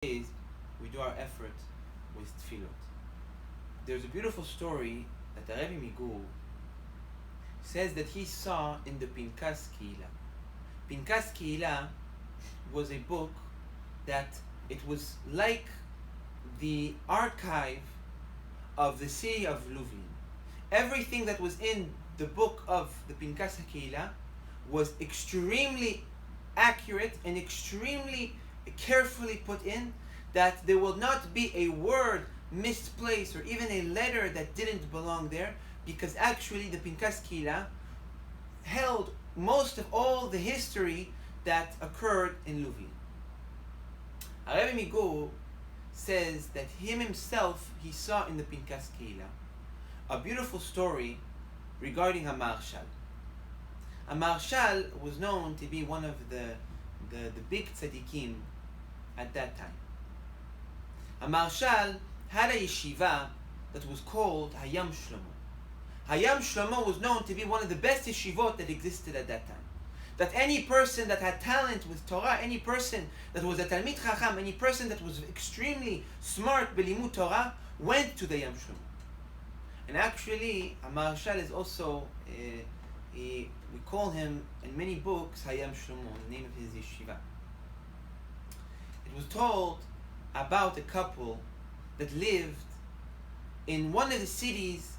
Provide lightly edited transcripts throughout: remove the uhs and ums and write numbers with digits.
days we do our effort with tefillot. There's a beautiful story that the Rebbe Migul says that he saw in the Pinkas Kehila. Pinkas Kehila was a book that it was like the archive of the city of Lublin. Everything that was in the book of the Pinkas Kehila was extremely accurate and extremely carefully put in, that there will not be a word misplaced or even a letter that didn't belong there, because actually the Pinkas Kehila held most of all the history that occurred in Lublin. Rebbe Migul says that himself he saw in the Pinkas Kehila a beautiful story regarding a marshal. A marshal was known to be one of the big tzaddikim at that time. A marshal had a yeshiva that was called Hayam Shlomo. Hayam Shlomo was known to be one of the best yeshivot that existed at that time. That any person that had talent with Torah, any person that was a Talmid Chacham, any person that was extremely smart belimud Torah, went to the Hayam Shlomo. And actually, a marshal is also, we call him in many books Hayam Shlomo, the name of his yeshiva. It was told about a couple that lived in one of the cities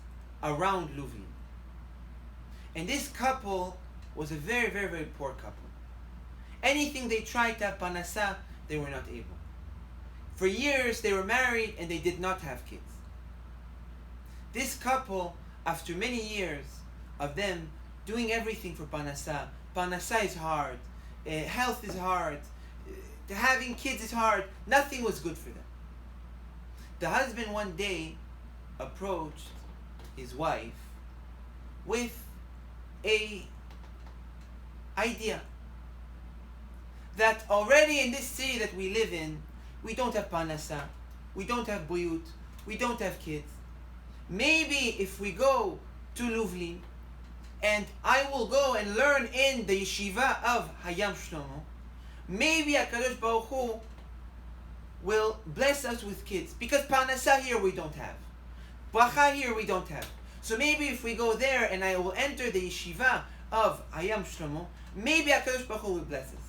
around Lublin. And this couple was a very, very, very poor couple. Anything they tried to have panasa, they were not able. For years they were married and they did not have kids. This couple, after many years of them doing everything for panasa is hard, health is hard, having kids is hard, nothing was good for them. The husband one day approached his wife with a idea that already in this city that we live in, we don't have panasa, we don't have buyut, we don't have kids. Maybe if we go to Lublin and I will go and learn in the yeshiva of Hayam Shlomo, maybe HaKadosh Baruch Hu will bless us with kids, because panasa here we don't have, bracha here we don't have. So maybe if we go there and I will enter the yeshiva of Hayam Shlomo, maybe HaKadosh Baruch Hu will bless us.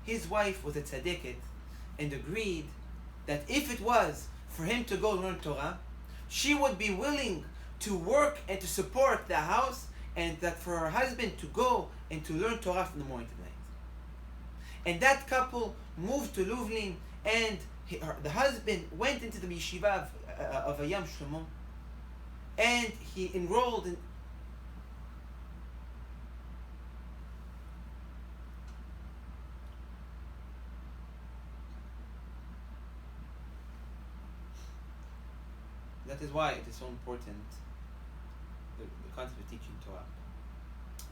His wife was a tzaddiket and agreed that if it was for him to go learn Torah, she would be willing to work and to support the house, and that for her husband to go and to learn Torah from the morning to night. And that couple moved to Lublin, and the husband went into the yeshiva of Hayam Shlomo, and he enrolled in. That is why it is so important, the concept of teaching Torah.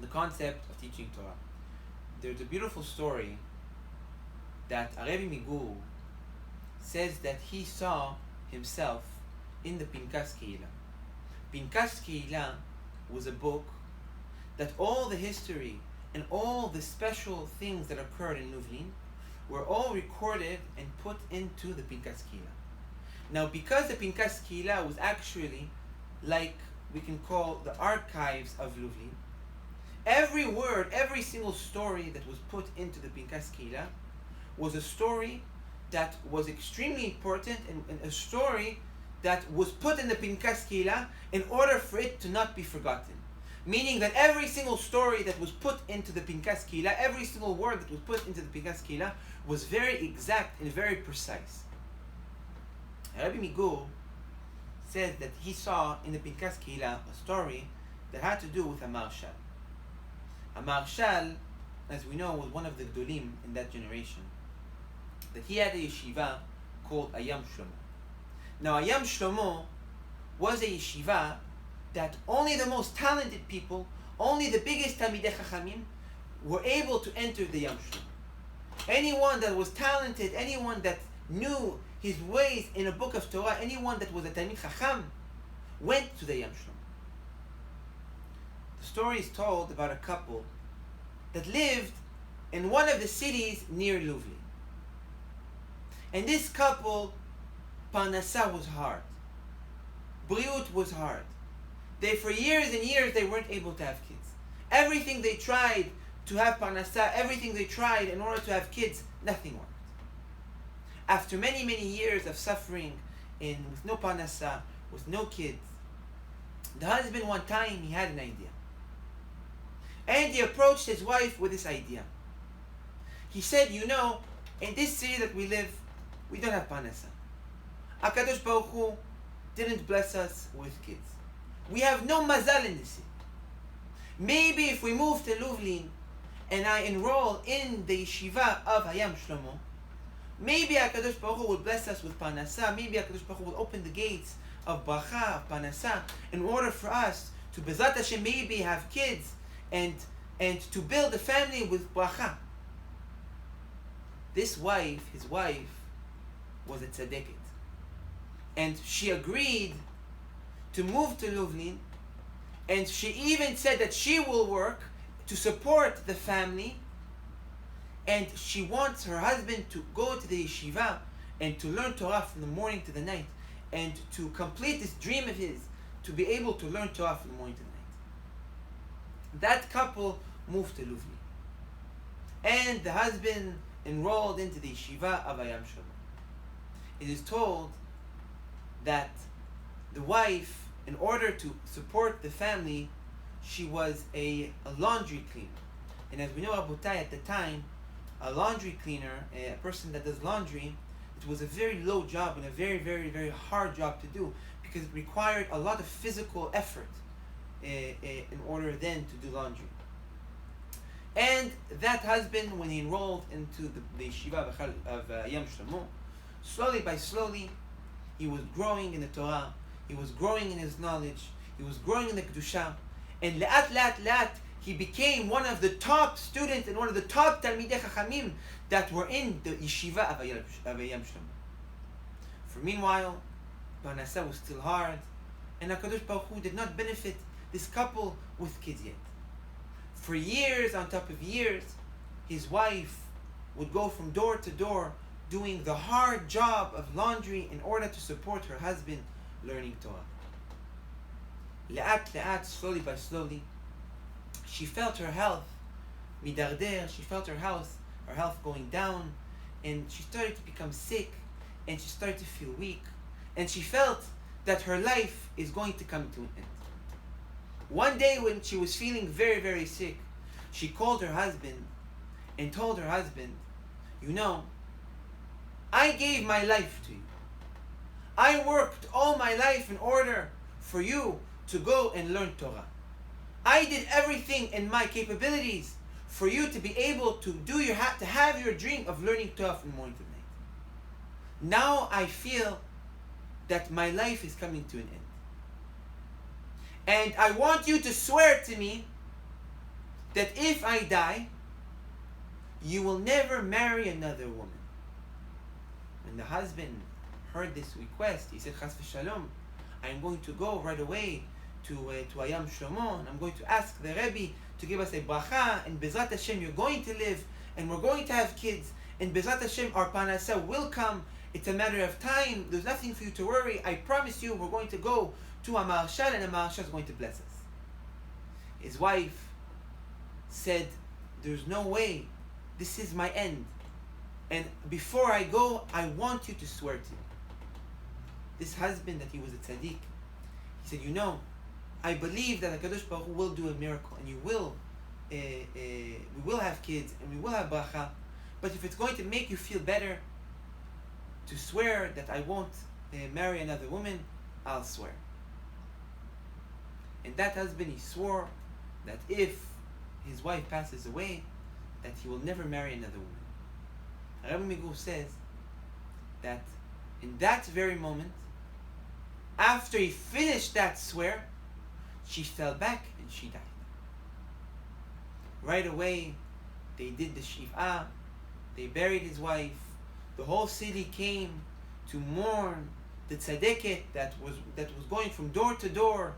The concept of teaching Torah. There's a beautiful story that Rebbe Migul says that he saw himself in the Pinkas Kehila. Pinkas Kehila was a book that all the history and all the special things that occurred in Lublin were all recorded and put into the Pinkas Kehila. Now, because the Pinkas Kehila was actually like we can call the archives of Lublin, every word, every single story that was put into the Pinkas Kehila was a story that was extremely important, and a story that was put in the Pinkas Kehila in order for it to not be forgotten. Meaning that every single story that was put into the Pinkas Kehila, every single word that was put into the Pinkas Kehila was very exact and very precise. Rebbe Migul said that he saw in the Pinkas Kehila a story that had to do with a marshal. A marshal, as we know, was one of the Gdolim in that generation. That he had a yeshiva called Hayam Shlomo. Now, Hayam Shlomo was a yeshiva that only the most talented people, only the biggest Talmidei Chachamim, were able to enter the Hayam Shlomo. Anyone that was talented, anyone that knew his ways in a book of Torah, anyone that was a Talmid Chacham, went to the Hayam Shlomo. The story is told about a couple that lived in one of the cities near Lublin. And this couple, Parnasa was hard. Briut was hard. For years and years, they weren't able to have kids. Everything they tried to have Parnasa, everything they tried in order to have kids, nothing worked. After many, many years of suffering with no Parnasa, with no kids, the husband one time, he had an idea. And he approached his wife with this idea. He said, you know, in this city that we live, we don't have Parnasa. HaKadosh Baruch Hu didn't bless us with kids. We have no mazal in the city. Maybe if we move to Lublin and I enroll in the yeshiva of Hayam Shlomo, maybe HaKadosh Baruch Hu will bless us with Parnasa. Maybe HaKadosh Baruch Hu will open the gates of bracha, of Parnasa, in order for us to Bezrat Hashem maybe have kids and to build a family with bracha. His wife was a tzaddiket. And she agreed to move to Lublin, and she even said that she will work to support the family, and she wants her husband to go to the yeshiva and to learn Torah from the morning to the night, and to complete this dream of his, to be able to learn Torah from the morning to the night. That couple moved to Lublin, and the husband enrolled into the yeshiva of Hayam Shlomo. It is told that the wife, in order to support the family, she was a laundry cleaner. And as we know, Rabotai, at the time, a laundry cleaner, a person that does laundry, it was a very low job and a very, very, very hard job to do, because it required a lot of physical effort in order then to do laundry. And that husband, when he enrolled into the yeshiva of Hayam Shlomo, slowly by slowly, he was growing in the Torah, he was growing in his knowledge, he was growing in the Kedusha, and le'at, he became one of the top students and one of the top Talmidei Chachamim that were in the yeshiva of Hayam Shlomo. For meanwhile, Parnasa was still hard, and HaKadosh Baruch Hu did not benefit this couple with kids yet. For years on top of years, his wife would go from door to door doing the hard job of laundry in order to support her husband learning Torah. Le'at, slowly by slowly, she felt her health midarder, she felt her health going down, and she started to become sick, and she started to feel weak, and she felt that her life is going to come to an end. One day when she was feeling very, very sick, she called her husband and told her husband, you know, I gave my life to you. I worked all my life in order for you to go and learn Torah. I did everything in my capabilities for you to be able to to have your dream of learning Torah from morning to night. Now I feel that my life is coming to an end. And I want you to swear to me that if I die, you will never marry another woman. When the husband heard this request, he said, Chas v'shalom, I'm going to go right away to Hayam Shlomo, and I'm going to ask the Rebbe to give us a bracha, and Bezrat Hashem, you're going to live, and we're going to have kids, and Bezrat Hashem, our Parnasa will come. It's a matter of time. There's nothing for you to worry. I promise you, we're going to go to a Maharshal, and a Maharshal is going to bless us. His wife said, there's no way. This is my end. And before I go, I want you to swear to me. This husband, that he was a tzaddik, he said, you know, I believe that HaKadosh Baruch Hu will do a miracle, and we will have kids, and we will have bracha. But if it's going to make you feel better to swear that I won't marry another woman, I'll swear. And that husband, he swore that if his wife passes away, that he will never marry another woman. Rabbi Migur says that in that very moment, after he finished that swear, she fell back and she died. Right away, they did the Shiv'ah, they buried his wife, the whole city came to mourn the tzaddiket that was going from door to door,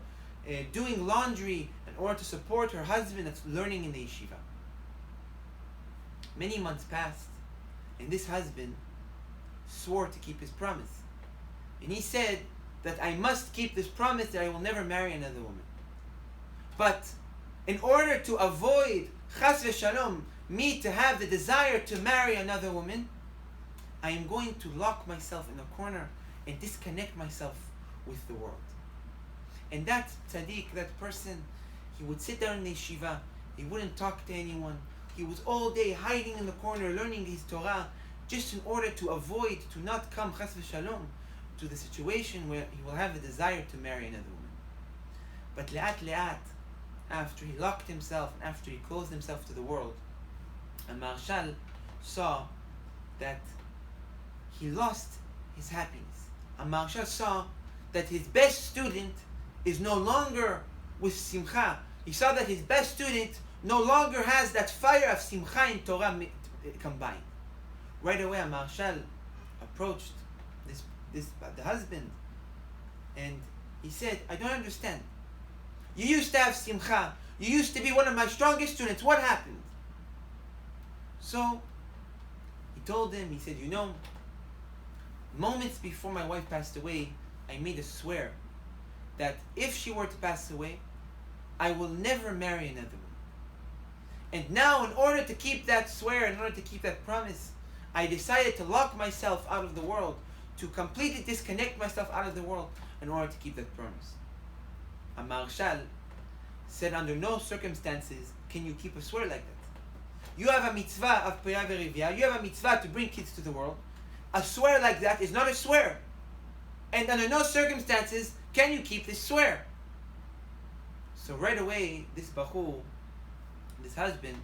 doing laundry in order to support her husband that's learning in the yeshiva. Many months passed, and this husband swore to keep his promise. And he said that I must keep this promise that I will never marry another woman. But in order to avoid, chas v'shalom, me to have the desire to marry another woman, I am going to lock myself in a corner and disconnect myself with the world. And that tzaddik, that person, he would sit down in the yeshiva, he wouldn't talk to anyone, he was all day hiding in the corner learning his Torah, just in order to avoid, to not come chas v'shalom to the situation where he will have the desire to marry another woman. But le'at, after he locked himself, and after he closed himself to the world, a Maharshal saw that he lost his happiness. A Maharshal saw that his best student is no longer with simcha. He saw that his best student no longer has that fire of simcha and Torah combined. Right away, a Maharshal approached the husband, and he said, I don't understand. You used to have simcha. You used to be one of my strongest students. What happened? So he told him, he said, moments before my wife passed away, I made a swear that if she were to pass away, I will never marry another woman. And now, in order to keep that swear, in order to keep that promise, I decided to lock myself out of the world, to completely disconnect myself out of the world in order to keep that promise. A Maharshal said, under no circumstances can you keep a swear like that. You have a mitzvah of Pria Verivia, you have a mitzvah to bring kids to the world. A swear like that is not a swear. And under no circumstances can you keep this swear. So right away, this Bachur, this husband,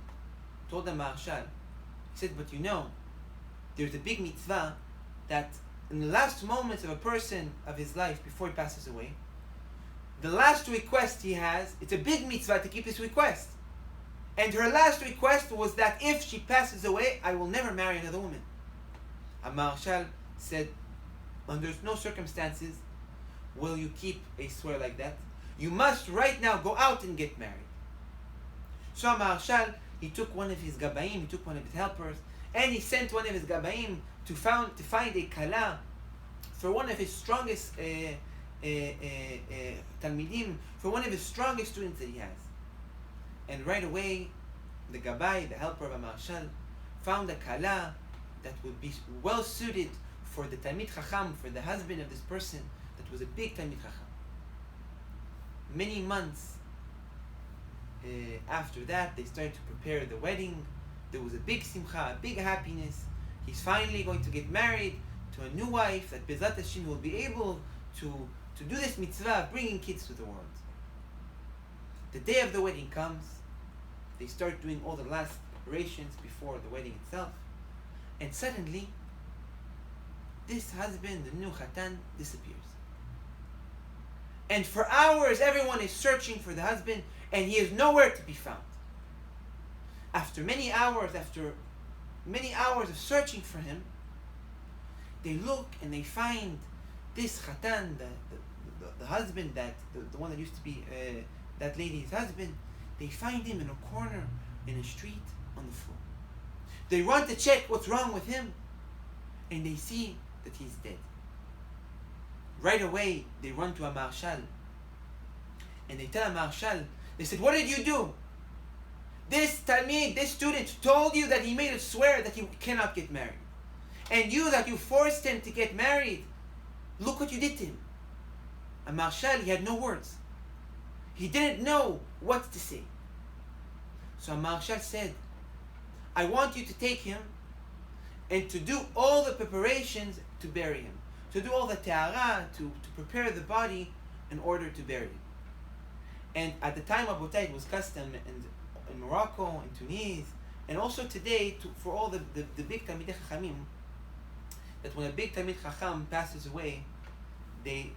told the Maharshal, he said, but there's a big mitzvah that in the last moments of a person of his life before he passes away, the last request he has, it's a big mitzvah to keep this request. And her last request was that if she passes away, I will never marry another woman. A Maharshal said, under no circumstances will you keep a swear like that. You must right now go out and get married. So a Maharshal, he took one of his gabaim, he took one of his helpers, and he sent one of his gabaim to find a kala for one of his strongest talmidim, for one of his strongest students that he has. And right away, the gabai, the helper of a Maharshal, found a kala that would be well suited for the Talmid Chacham, for the husband of this person that was a big Talmid Chacham. Many months after that, they started to prepare the wedding. There was a big simcha, a big happiness. He's finally going to get married to a new wife that Bezrat Hashem will be able to do this mitzvah of bringing kids to the world. The day of the wedding comes. They start doing all the last preparations before the wedding itself. And suddenly, this husband, the new Khatan, disappears. And for hours, everyone is searching for the husband, and he is nowhere to be found. After many hours of searching for him, they look and they find this Khatan, the husband, the one that used to be that lady's husband. They find him in a corner in a street on the floor. They run to check what's wrong with him, and they see that he's dead. Right away, they run to a Maharshal, and they tell a Maharshal, they said, what did you do? This Talmid, this student told you that he made a swear that he cannot get married. And you, that you forced him to get married, look what you did to him. A Maharshal, he had no words. He didn't know what to say. So a Maharshal said, I want you to take him and to do all the preparations to bury him. To do all the ta'ara, to prepare the body in order to bury him. And at the time of Abotay, it was custom in Morocco, in Tunis, and also today for all the big Talmidei Chachamim, that when a big Talmid Chacham passes away, they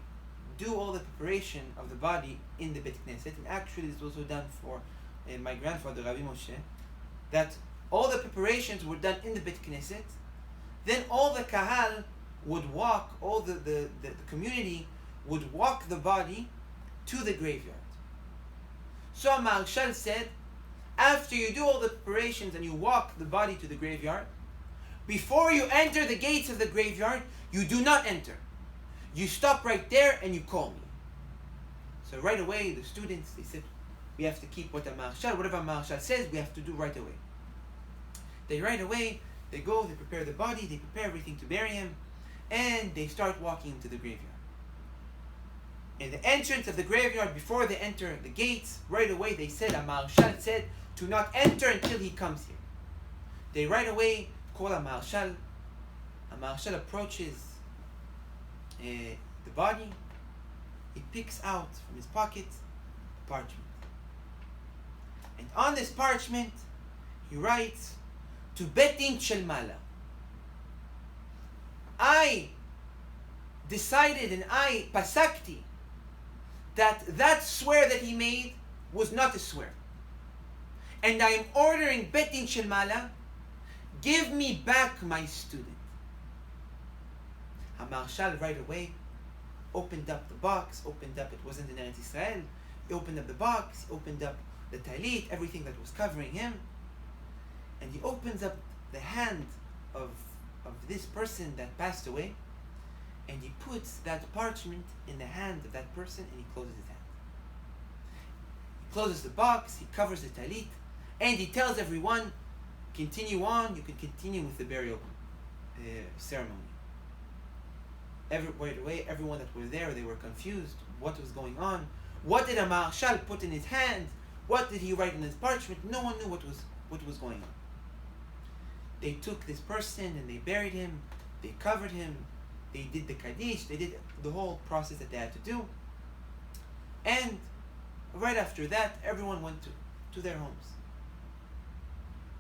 do all the preparation of the body in the Beit Knesset. And actually, this was also done for my grandfather, Rabbi Moshe, that all the preparations were done in the Beit Knesset. Then all the Kahal would walk, all the community would walk the body to the graveyard. So Maharshal said, after you do all the preparations and you walk the body to the graveyard, before you enter the gates of the graveyard, you do not enter. You stop right there and you call me. So right away, the students, they said, we have to keep whatever Marshal says, we have to do right away. They right away, they go, they prepare the body, they prepare everything to bury him, and they start walking into the graveyard. In the entrance of the graveyard, before they enter the gates, right away they said, a Marshal said, to not enter until he comes here. They right away call a Marshal. A Marshal approaches the body. He picks out from his pocket a parchment. And on this parchment, he writes, to Bet Din Shel Mala. I decided and I pasakti that swear that he made was not a swear. And I am ordering Bet Din Shel Mala, give me back my student. HaMarshal right away opened up the box, it wasn't in Eretz Israel, he opened up the box, he opened up the talit, everything that was covering him, and he opens up the hand of this person that passed away, and he puts that parchment in the hand of that person, and he closes his hand. He closes the box, he covers the talit, and he tells everyone, continue on, you can continue with the burial ceremony. Right away, everyone that were there, they were confused. What was going on? What did a Marshal put in his hand? What did he write in his parchment? No one knew what was going on. They took this person and they buried him. They covered him. They did the Kaddish. They did the whole process that they had to do. And right after that, everyone went to their homes.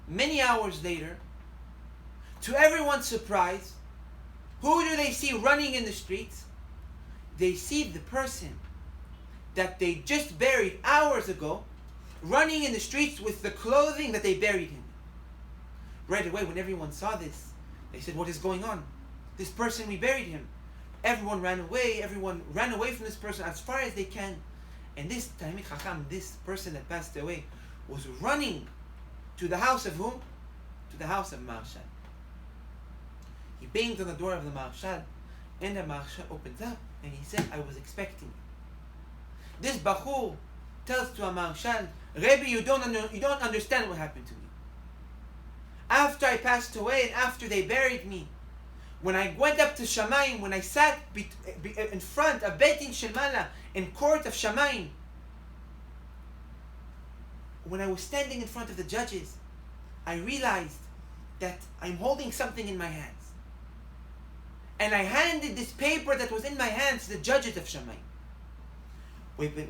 Many hours later, to everyone's surprise, who do they see running in the streets? They see the person that they just buried hours ago running in the streets with the clothing that they buried him. Right away, when everyone saw this, they said, what is going on? This person, we buried him. Everyone ran away from this person as far as they can. And this Talmid Chacham, this person that passed away, was running to the house of whom? To the house of Marshal. He banged on the door of the Marshal, and the Marshal opens up, and he said, I was expecting you. This Bachur tells to a Marshal, Rebbe, you don't understand what happened to me. After I passed away, and after they buried me, when I went up to Shamayim, when I sat in front of Bet Din Shel Mala, in court of Shamayim, when I was standing in front of the judges, I realized that I'm holding something in my hands. And I handed this paper that was in my hands to the judges of Shamayim.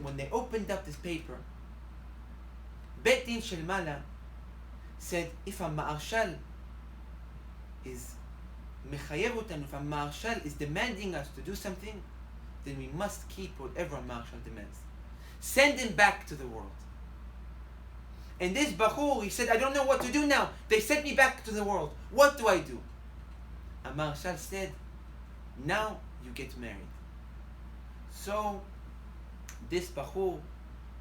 When they opened up this paper, Bet Din Shel Mala said, if a Marshal is mechayev, if a Marshal is demanding us to do something, then we must keep whatever a Marshal demands. Send him back to the world. And this Bachur, he said, I don't know what to do now. They sent me back to the world. What do I do? A Marshal said, now you get married. So this Bachur,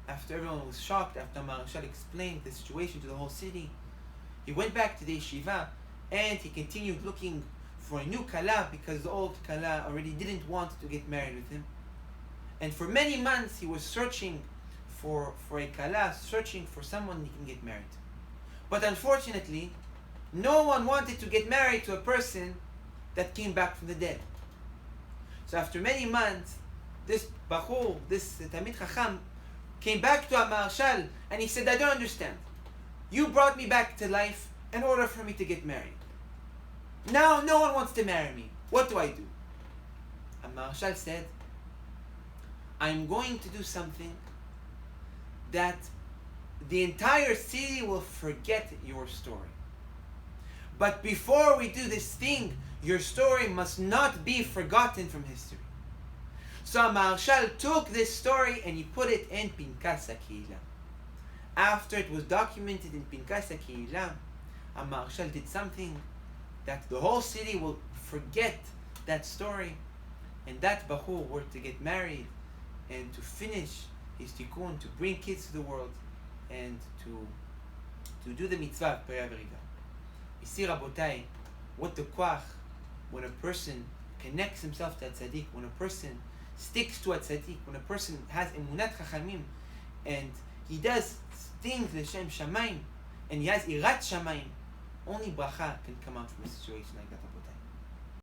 after everyone was shocked, after Marshal explained the situation to the whole city, he went back to the yeshiva and he continued looking for a new Kala because the old Kala already didn't want to get married with him. And for many months he was searching for a Kala, searching for someone he can get married to. But unfortunately, no one wanted to get married to a person that came back from the dead. So after many months, this Bachur, this Talmid Chacham, came back to a Marshal and he said, I don't understand. You brought me back to life in order for me to get married. Now no one wants to marry me. What do I do? And Marshal said, I'm going to do something that the entire city will forget your story. But before we do this thing, your story must not be forgotten from history. So Marshal took this story and he put it in Pinkas HaKehila. After it was documented in Pinkas HaKehila, a Marshal did something that the whole city will forget that story, and that Bachur were to get married and to finish his tikkun, to bring kids to the world, and to do the mitzvah of Periyah V'Riva. You see, Rabotai, what the koach, when a person connects himself to a tzaddik, when a person sticks to a tzaddik, when a person has emunat chachamim, and he does things l'shem shamayim, and he has irat shamayim, only bracha can come out from a situation like that, Rabotai.